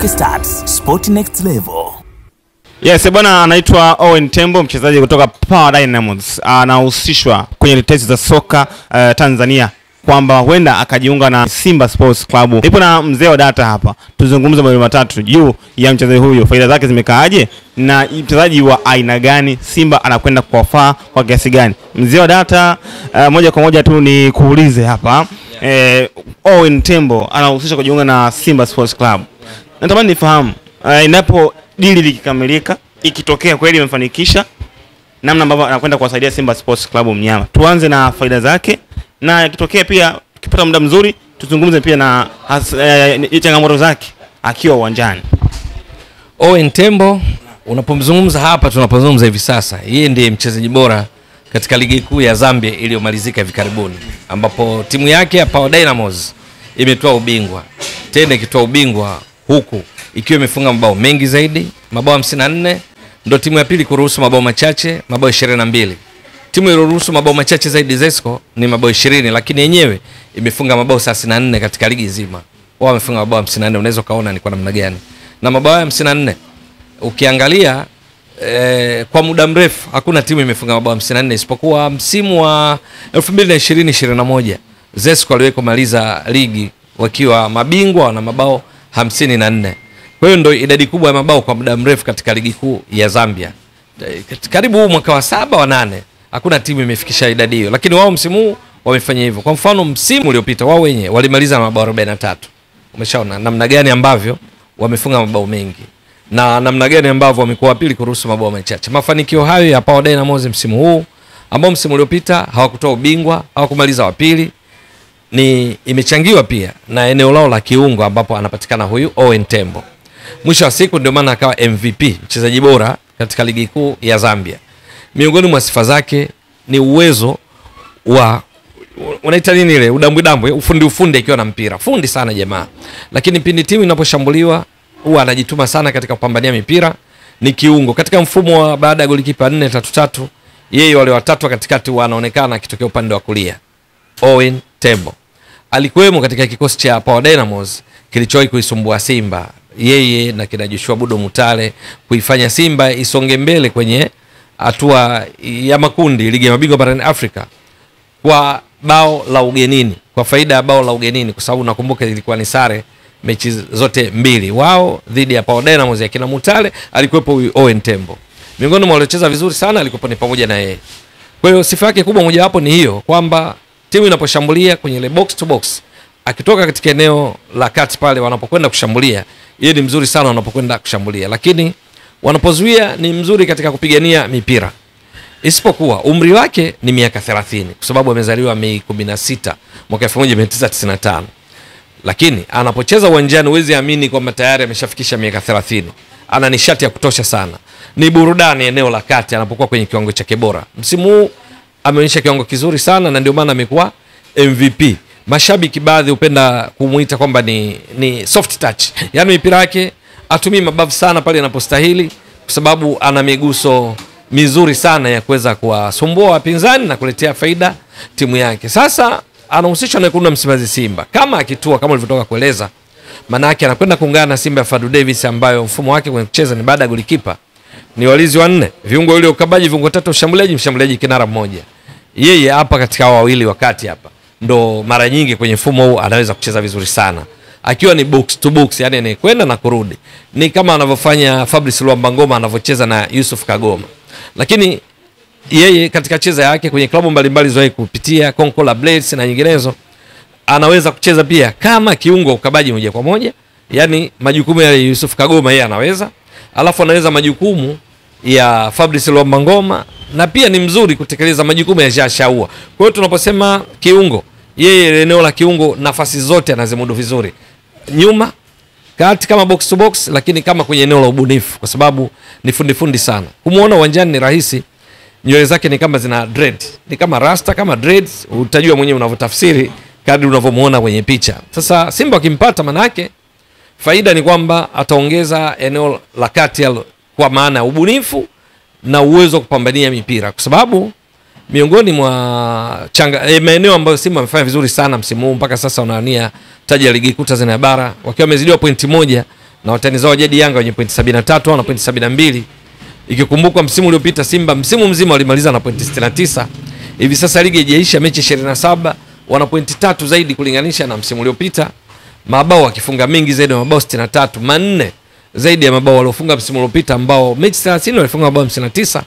Rock Stars, Sport Next Level. Yes, bwana anaitwa Owen Tembo, mchezaji kutoka Power Dynamos. Anahusishwa kwenye tetesi za soka Tanzania kwamba huenda akajiunga na Simba Sports Club. Nipo na mzee wa data hapa. Tuzungumze mambo matatu juu ya mchezaji huyo. Faida zake zimekaaje na mchezaji wa aina gani Simba anakwenda kuwafaa kwa kiasi gani? Mzee wa data, moja kwa moja tu ni kuulize hapa. Owen Tembo anahusishwa kujiunga na Simba Sports Club. Natamani nifahamu inapo dili likikamilika, ikitokea kweli imefanikisha, namna ambavyo anakwenda kuwasaidia Simba Sports Club mnyama. Tuanze na faida zake, na ikitokea pia tukipata muda mzuri tuzungumze pia na changamoto zake akiwa uwanjani. Owen Tembo unapomzungumza hapa, tunapozungumza hivi sasa, yeye ndiye mchezaji bora katika ligi kuu ya Zambia iliyomalizika hivi karibuni, ambapo timu yake ya Power Dynamos imetoa ubingwa. Tena ikitoa ubingwa huku ikiwa imefunga mabao mengi zaidi, mabao 54, ndio timu ya pili kuruhusu mabao machache, mabao 22. Timu iliyoruhusu mabao machache zaidi Zesco ni mabao 20, lakini yenyewe imefunga mabao 34 katika ligi nzima. Wao wamefunga mabao 54, unaweza kaona ni kwa namna gani. Na mabao 54 ukiangalia kwa muda mrefu hakuna timu imefunga mabao 54 isipokuwa msimu wa 2020-21 Zesco aliwahi kumaliza ligi wakiwa mabingwa na mabao 54. Kwa hiyo ndio idadi kubwa ya mabao kwa muda mrefu katika ligi kuu ya Zambia. Karibu mwaka wa 7 wa 8 hakuna timu imefikisha idadi hiyo, lakini wao msimu huu wamefanya hivyo. Kwa mfano msimu uliopita wao wenyewe walimaliza na mabao 43. Umeshaona namna gani ambavyo wamefunga mabao mengi na namna gani ambavyo wamekuwa wa pili kuruhusu mabao machache. Mafanikio hayo ya Power Dynamos msimu huu, ambao msimu uliopita hawakutoa ubingwa, hawakumaliza wa pili, ni imechangiwa pia na eneo lao la kiungo ambapo anapatikana huyu Owen Tembo. Mwisho wa siku ndio maana akawa MVP, mchezaji bora katika ligi kuu ya Zambia. Miongoni mwa sifa zake ni uwezo wa unaita nini ile udambwe, ufundi ikiwa na mpira. Fundi sana jamaa. Lakini pindi timu inaposhambuliwa huwa anajituma sana katika kupambania mipira. Ni kiungo katika mfumo wa baada ya golikipa 4-3-3, yeye wale watatu katikati wanaonekana akitokea upande wa kulia. Owen Tembo alikuwemo katika kikosi cha Power Dynamos kilichowahi kuisumbua Simba, yeye na kina Joshua Budo Mutale, kuifanya Simba isonge mbele kwenye hatua ya makundi ligi ya mabingwa barani Afrika kwa bao la ugenini, kwa faida ya bao la ugenini, kwa sababu nakumbuka ilikuwa ni sare mechi zote mbili, wao dhidi ya Power Dynamos ya kina Mutale. Alikuwepo Owen Tembo, miongoni mwa waliocheza vizuri sana alikuwa ni pamoja na yeye. Kwa hiyo sifa yake kubwa moja hapo ni hiyo, kwamba timu inaposhambulia kwenye ile box to box, akitoka katika eneo la kati pale wanapokwenda kushambulia, yeye ni mzuri sana wanapokwenda kushambulia, lakini wanapozuia ni mzuri katika kupigania mipira. Isipokuwa umri wake ni miaka 30 kwa sababu amezaliwa Mei 16 mwaka 1995. Lakini anapocheza uwanjani huwezi amini kwamba tayari ameshafikisha miaka 30. Ana nishati ya kutosha sana. Ni burudani eneo la kati anapokuwa kwenye kiwango chake bora. Msimu huu ameonyesha kiwango kizuri sana na ndio maana amekuwa MVP. Mashabiki baadhi hupenda kumuita kwamba ni soft touch. Yaani mipira yake atumii mabavu sana pale anapostahili, kwa sababu ana miguso mizuri sana ya kuweza kuwasumbua wapinzani na kuletea faida timu yake. Sasa anahusishwa na kuna Msimbazi Simba. Kama akitua kama ulivyotoka kueleza, maana yake anakwenda kuungana na Simba ya Fadu Davis, ambayo mfumo wake kwenye kucheza ni baada ya golikipa ni walizi wanne, viungo wale ukabaji, viungo tatu, mshambuliaji kinara mmoja. Yeye hapa katika wawili wakati hapa ndo mara nyingi kwenye mfumo huu anaweza kucheza vizuri sana, akiwa ni box to box, yani ni kwenda na kurudi. Ni kama anavyofanya Fabrice Luamba Ngoma anavyocheza na Yusuf Kagoma. Lakini yeye katika cheza yake kwenye klabu mbalimbali zoe kupitia Konkola Blades na nyinginezo, anaweza kucheza pia kama kiungo ukabaji moja kwa moja, yani majukumu ya Yusuf Kagoma yeye anaweza, alafu anaweza majukumu ya Fabrice Luamba Ngoma, na pia ni mzuri kutekeleza majukumu ya Jashaua. Kwa hiyo tunaposema kiungo, yeye eneo la kiungo nafasi zote anazimudu vizuri, nyuma, kati kama box to box, lakini kama kwenye eneo la ubunifu, kwa sababu ni fundi sana. Kumuona uwanjani ni rahisi. Nywele zake ni kama zina dread, ni kama rasta, kama dreads, utajua mwenyewe unavyotafsiri kadri unavyomuona kwenye picha. Sasa Simba akimpata, maana yake faida ni kwamba ataongeza eneo la kati kwa maana ya ubunifu na uwezo kupambania mipira, kwa sababu miongoni mwa maeneo ambayo Simba amefanya vizuri sana msimu huu mpaka sasa unaania taji ya ligi kuu Tanzania bara wakiwa wamezidiwa pointi moja na watani zao jadi Yanga wenye pointi 73 au na pointi 72. Ikikumbukwa msimu uliopita Simba msimu mzima walimaliza na pointi 69. Hivi sasa ligi haijaisha, mechi 27, wana pointi 3 zaidi kulinganisha na msimu uliopita. Mabao wakifunga mengi zaidi, mabao 63, manne zaidi ya mabao waliofunga msimu uliopita ambao mechi 30 walifunga mabao 59.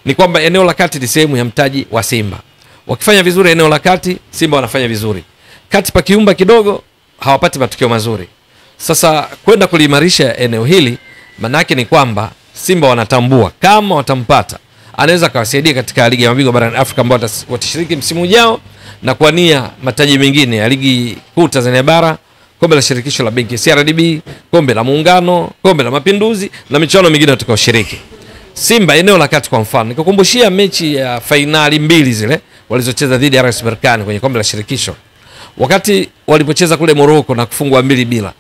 Ni kwamba eneo la kati ni sehemu ya mtaji wa Simba. Wakifanya vizuri eneo la kati, Simba wanafanya vizuri. Kati pa kiumba kidogo hawapati matokeo mazuri. Sasa kwenda kuliimarisha eneo hili, maana yake ni kwamba Simba wanatambua kama watampata anaweza kawasaidia katika ligi ya mabingwa barani Afrika ambao watashiriki msimu ujao na kuania mataji mengine ya ligi kuu Tanzania bara, kombe la shirikisho la benki CRDB, kombe la muungano, kombe la mapinduzi na michuano mingine watakaoshiriki. Simba eneo la kati kwa mfano, nikakumbushia mechi ya fainali mbili zile walizocheza dhidi ya RS Berkane kwenye kombe la shirikisho. Wakati walipocheza kule Morocco na kufungwa 2-0.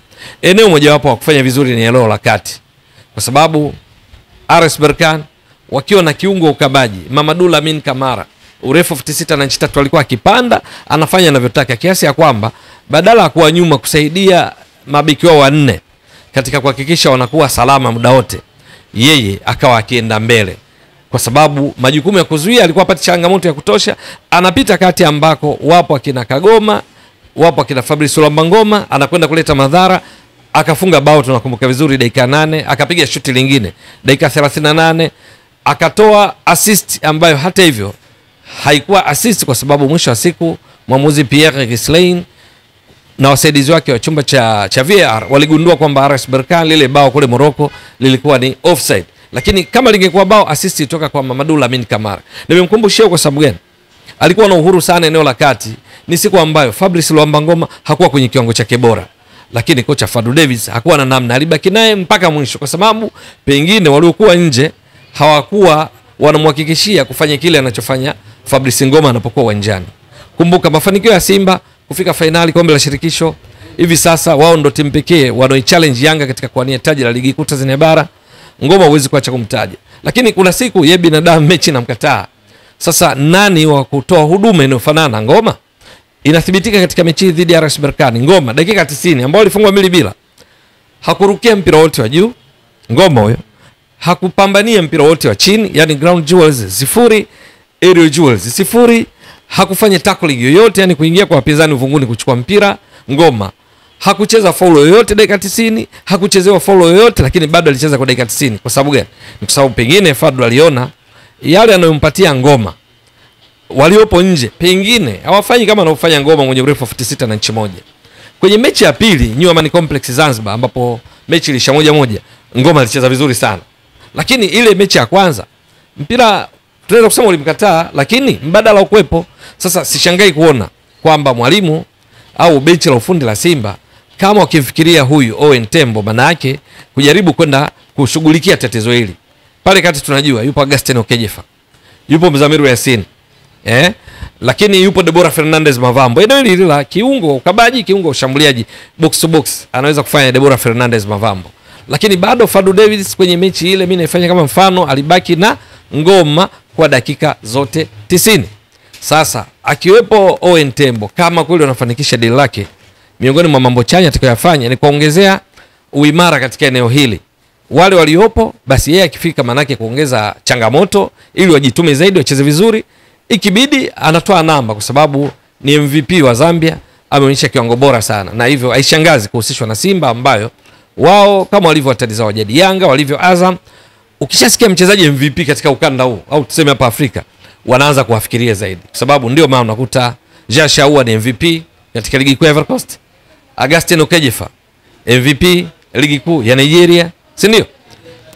Eneo mojawapo wa kufanya vizuri ni eneo la kati. Kwa sababu RS Berkane wakiwa na kiungo ukabaji Mamadou Lamine Kamara, urefu 96 na inchi 3, walikuwa akipanda anafanya anavyotaka, kiasi ya kwamba badala ya kuwa nyuma kusaidia mabeki wao wanne katika kuhakikisha wanakuwa salama muda wote, yeye akawa akienda mbele, kwa sababu majukumu ya kuzuia alikuwa apati changamoto ya kutosha. Anapita kati ambako wapo akina Kagoma, wapo akina Fabrice Lambangoma, anakwenda kuleta madhara, akafunga bao tunakumbuka vizuri dakika 8, akapiga shuti lingine dakika 38, akatoa assist ambayo hata hivyo haikuwa assist, kwa sababu mwisho wa siku mwamuzi Pierre Gislain na wasaidizi wake wa chumba cha VAR waligundua kwamba RS Berkane lile bao kule Morocco lilikuwa ni offside. Lakini kama lingekuwa bao, assist itoka kwa Mamadou Lamine Kamara. Nimemkumbushia kwa sababu gani? Alikuwa na uhuru sana eneo la kati. Ni siku ambayo Fabrice Luambangoma hakuwa kwenye kiwango chake bora, lakini kocha Fadlu Davis hakuwa na namna, alibaki naye mpaka mwisho, kwa sababu pengine waliokuwa nje hawakuwa wanamhakikishia kufanya kile anachofanya Fabrice Ngoma anapokuwa uwanjani. Kumbuka mafanikio ya Simba kufika finali kombe la shirikisho, hivi sasa wao ndo timu pekee wanao-challenge Yanga katika kuania taji la ligi kuu Tanzania bara. Ngoma huwezi kuacha kumtaja, lakini kuna siku yeye binadamu mechi na mkataa. Sasa nani wa kutoa huduma inayofanana Ngoma? Inathibitika katika mechi dhidi ya RS Berkane, Ngoma dakika 90 ambao walifungwa 2-0, hakurukia mpira wote wa juu. Ngoma huyo hakupambania mpira wote wa chini, yani ground jewels 0, aerial jewels 0, hakufanya tackling yoyote, yani kuingia kwa wapinzani uvunguni kuchukua mpira. Ngoma hakucheza foul yoyote dakika 90, hakuchezewa foul yoyote, lakini bado alicheza kwa dakika 90. Kwa sababu gani? Ni kwa sababu pengine Fadlu aliona yale anayompatia Ngoma waliopo nje pengine hawafanyi kama anaofanya Ngoma mwenye urefu 96 na inchi 1. Kwenye mechi ya pili New Amani Complex Zanzibar, ambapo mechi ilisha 1-1, Ngoma alicheza vizuri sana. Lakini ile mechi ya kwanza mpira tunaweza kusema ulimkataa, lakini mbadala ukwepo. Sasa sishangai kuona kwamba mwalimu au benchi la ufundi la Simba kama wakimfikiria huyu Owen Tembo, maana yake kujaribu kwenda kushughulikia tatizo hili. Pale kati tunajua yupo Augustin Okejefa, yupo Mzamiru Yasin, lakini yupo Deborah Fernandez Mavambo. Eneo hili la kiungo ukabaji, kiungo ushambuliaji, box to box anaweza kufanya Deborah Fernandez Mavambo. Lakini bado Fadlu Davis kwenye mechi ile mimi naifanya kama mfano, alibaki na Ngoma kwa dakika zote 90. Sasa akiwepo Owen Tembo, kama kweli wanafanikisha deal lake, miongoni mwa mambo chanya atakayofanya ni kuongezea uimara katika eneo hili. Wale waliopo basi yeye akifika manake kuongeza changamoto ili wajitume zaidi, wacheze vizuri. Ikibidi anatoa namba, kwa sababu ni MVP wa Zambia, ameonyesha kiwango bora sana, na hivyo haishangazi kuhusishwa na Simba ambayo wao kama walivyo watadiza wajadi Yanga, walivyo Azam. Ukishasikia mchezaji MVP katika ukanda huu au tuseme hapa Afrika, wanaanza kuwafikiria zaidi, kwa sababu ndio maana unakuta Jean Shaua ni MVP katika ligi kuu ya Ivory Coast, Augustin Okejefa MVP ligi kuu ya Nigeria, si ndio?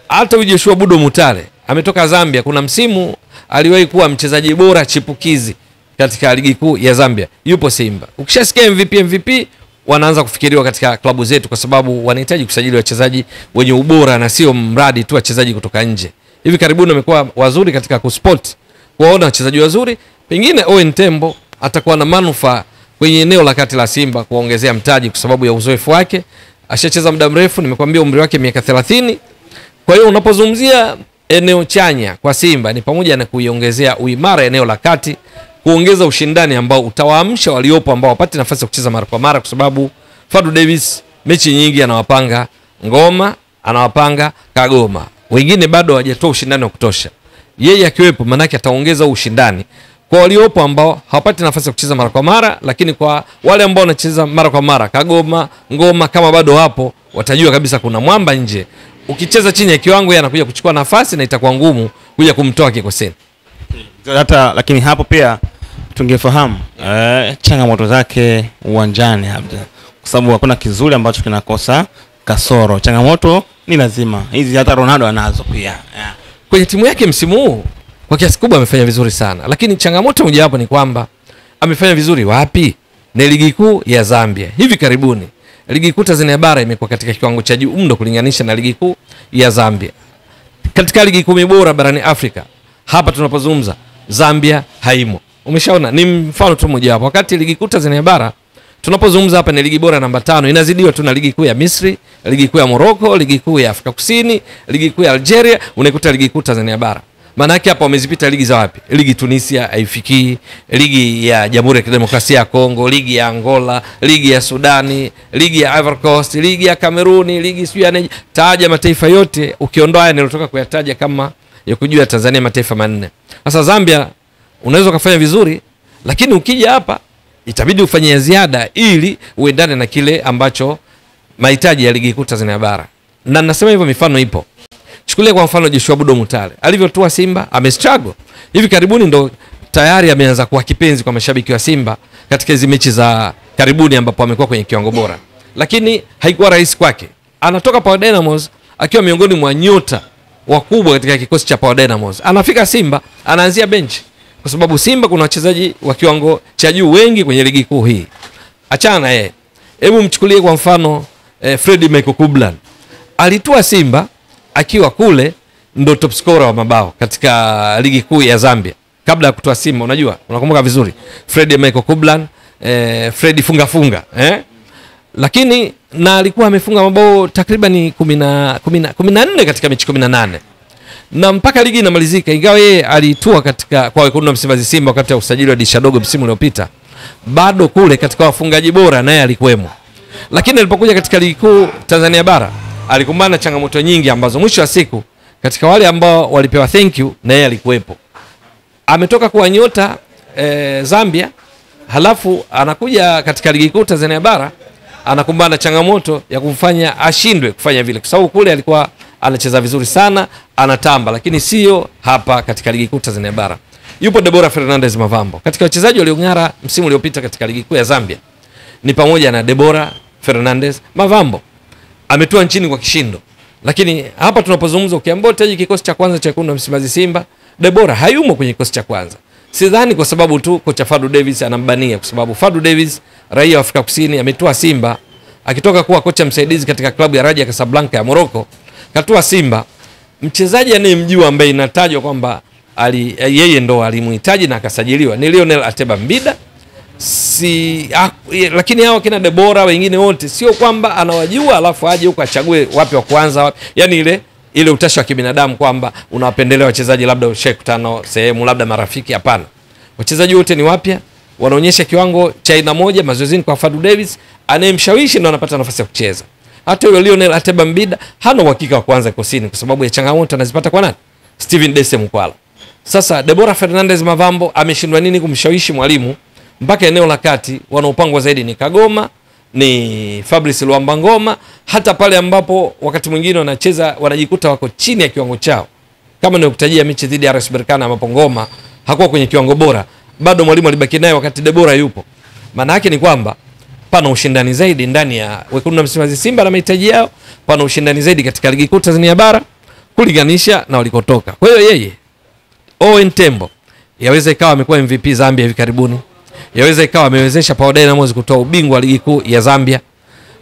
Hata Joshua Budo Mutale ametoka Zambia, kuna msimu aliwahi kuwa mchezaji bora chipukizi katika ligi kuu ya Zambia, yupo Simba. Ukishasikia MVP wanaanza kufikiriwa katika klabu zetu, kwa sababu wanahitaji kusajili wachezaji wenye ubora na sio mradi tu wachezaji kutoka nje. Hivi karibuni wamekuwa wazuri katika kusport, kuona wachezaji wazuri. Pengine Owen Tembo atakuwa na manufaa kwenye eneo la kati la Simba kuongezea mtaji, kwa sababu ya uzoefu wake. Ashacheza muda mrefu, nimekwambia umri wake miaka 30. Kwa hiyo unapozungumzia eneo chanya kwa Simba ni pamoja na kuiongezea uimara eneo la kati, kuongeza ushindani ambao utawaamsha waliopo ambao wapate nafasi ya kucheza mara kwa mara, kwa sababu Fadlu Davis mechi nyingi anawapanga Ngoma, anawapanga Kagoma. Wengine bado hawajatoa ushindani wa kutosha. Yeye akiwepo manake ataongeza ushindani kwa waliopo ambao hawapati nafasi ya kucheza mara kwa mara, lakini kwa wale ambao wanacheza mara kwa mara, Kagoma, Ngoma, kama bado hapo, watajua kabisa kuna mwamba nje. Ukicheza chini ya kiwango, yeye anakuja kuchukua nafasi na itakuwa ngumu kuja kumtoa kikosini. Hata lakini hapo pia tungefahamu changamoto zake uwanjani hapa, kwa sababu hakuna kizuri ambacho kinakosa kasoro. Changamoto ni lazima hizi, hata Ronaldo anazo pia. Kwenye timu yake msimu huu kwa kiasi kubwa amefanya vizuri sana, lakini changamoto moja hapo ni kwamba amefanya vizuri wapi? Ni ligi kuu ya Zambia. Hivi karibuni ligi kuu Tanzania bara imekuwa katika kiwango cha juu mno kulinganisha na ligi kuu ya Zambia. Katika ligi 10 bora barani Afrika, hapa tunapozungumza Zambia haimo. Umeshaona, ni mfano tu mmoja hapo. Wakati ligi kuu Tanzania bara tunapozungumza hapa ni ligi bora namba 5, inazidiwa tu na ligi kuu ya Misri, ligi kuu ya Morocco, ligi kuu ya Afrika Kusini, ligi kuu ya Algeria, unaikuta ligi kuu Tanzania bara. Maana yake hapa wamezipita ligi za wapi? Ligi Tunisia haifikii, ligi ya Jamhuri ya Kidemokrasia ya Kongo, ligi ya Angola, ligi ya Sudani, ligi ya Ivory Coast, ligi ya Kameruni, ligi sio ya taja mataifa yote ukiondoa haya nilotoka kuyataja kama ya kujua Tanzania mataifa manne. Sasa Zambia unaweza kufanya vizuri, lakini ukija hapa itabidi ufanye ziada ili uendane na kile ambacho mahitaji ya ligi kuu Tanzania bara. Na nasema hivyo mifano ipo. Chukulia kwa mfano Joshua Budo Mutale. Alivyotua Simba, amestruggle. Hivi karibuni ndo tayari ameanza kuwa kipenzi kwa mashabiki wa Simba katika hizo mechi za karibuni ambapo amekuwa kwenye kiwango bora. Lakini haikuwa rahisi kwake. Anatoka Power Dynamos akiwa miongoni mwa nyota wakubwa katika kikosi cha Power Dynamos. Anafika Simba, anaanzia bench. Kwa sababu Simba kuna wachezaji wa kiwango cha juu wengi kwenye ligi kuu hii. Achana na yeye. Hebu mchukulie kwa mfano Freddy Michael Kublan. Alitua Simba akiwa kule ndo top scorer wa mabao katika ligi kuu ya Zambia. Kabla ya kutoa Simba, unajua, unakumbuka vizuri. Freddy Michael Kublan, Freddy funga. Lakini na alikuwa amefunga mabao takriban 14 katika mechi 18. Na mpaka ligi inamalizika, ingawa yeye alitua katika kwa wekundu wa Msimbazi Simba wakati wa usajili wa dirisha dogo msimu uliopita, bado kule katika wafungaji bora naye alikuwemo. Lakini alipokuja katika ligi kuu Tanzania bara, alikumbana na changamoto nyingi ambazo mwisho wa siku katika wale ambao walipewa thank you na yeye alikuwepo. Ametoka kuwa nyota Zambia, halafu anakuja katika ligi kuu Tanzania bara, anakumbana na changamoto ya kumfanya ashindwe kufanya vile, kwa sababu kule alikuwa anacheza vizuri sana, anatamba, lakini sio hapa katika ligi kuu Tanzania bara. Yupo Deborah Fernandez Mavambo. Katika wachezaji waliong'ara msimu uliopita katika ligi kuu ya Zambia ni pamoja na Deborah Fernandez Mavambo. Ametua nchini kwa kishindo. Lakini hapa tunapozungumza, ukiambiwa taji kikosi cha kwanza cha wekundu wa Msimbazi Simba, Deborah hayumo kwenye kikosi cha kwanza. Sidhani kwa sababu tu kocha Fadu Davis anambania, kwa sababu Fadu Davis raia wa Afrika Kusini ametua Simba akitoka kuwa kocha msaidizi katika klabu ya Raja Casablanca ya Morocco. Katua Simba, mchezaji anayemjua ambaye inatajwa kwamba yeye ndo alimhitaji na akasajiliwa ni Lionel Ateba Mbida. Lakini hao kina Deborah wengine wote sio kwamba anawajua alafu aje huko achague wapi wa kwanza wapi. Yaani ile utashi wa kibinadamu kwamba unawapendelea wachezaji labda ushekutano sehemu labda marafiki, hapana. Wachezaji wote ni wapya, wanaonyesha kiwango cha aina moja mazoezini kwa Fadu Davis, anayemshawishi ndo anapata nafasi ya kucheza. Hata yule Lionel Ateba Mbida hana uhakika wa kwanza kosini kwa sababu ya changamoto anazipata kwa nani? Steven Dese Mkwala. Sasa Deborah Fernandez Mavambo ameshindwa nini kumshawishi mwalimu mpaka eneo la kati wanaopangwa zaidi ni Kagoma, ni Fabrice Luamba Ngoma, hata pale ambapo wakati mwingine wanacheza wanajikuta wako chini ya kiwango chao. Kama nilikutajia mechi dhidi ya RS Berkane ambapo Ngoma hakuwa kwenye kiwango bora, bado mwalimu alibaki naye wakati Deborah yupo. Maana yake ni kwamba pana ushindani zaidi ndani ya wekundu wa Msimbazi Simba na mahitaji yao, pana ushindani zaidi katika ligi kuu Tanzania bara kulinganisha na walikotoka. Kwa hiyo yeye Owen Tembo yaweza ikawa amekuwa MVP Zambia hivi karibuni, yaweza ikawa amewezesha Power Dynamos kutoa ubingwa wa ligi kuu ya Zambia,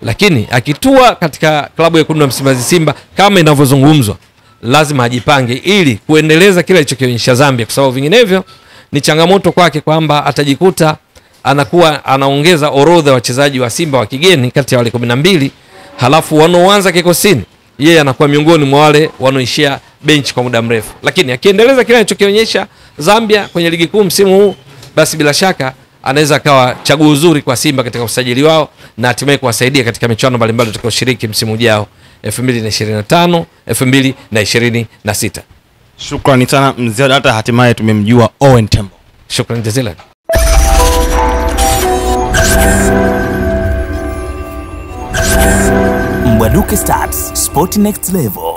lakini akitua katika klabu ya wekundu wa Msimbazi Simba kama inavyozungumzwa, lazima ajipange ili kuendeleza kile alichokionyesha Zambia, kwa sababu vinginevyo ni changamoto kwake kwamba atajikuta anakuwa anaongeza orodha wachezaji wa Simba wa kigeni kati ya wale 12, halafu wanaoanza kikosini yeye anakuwa miongoni mwa wale wanaoishia bench kwa muda mrefu. Lakini akiendeleza kile alichokionyesha Zambia kwenye ligi kuu msimu huu, basi bila shaka anaweza akawa chaguo zuri kwa Simba katika usajili wao na hatimaye kuwasaidia katika michuano mbalimbali tutakayoshiriki msimu ujao 2025 2026. Shukrani sana mzee, hata hatimaye tumemjua Owen Tembo. Shukrani jazilan. Mbwaduke Stats, Sport Next Level.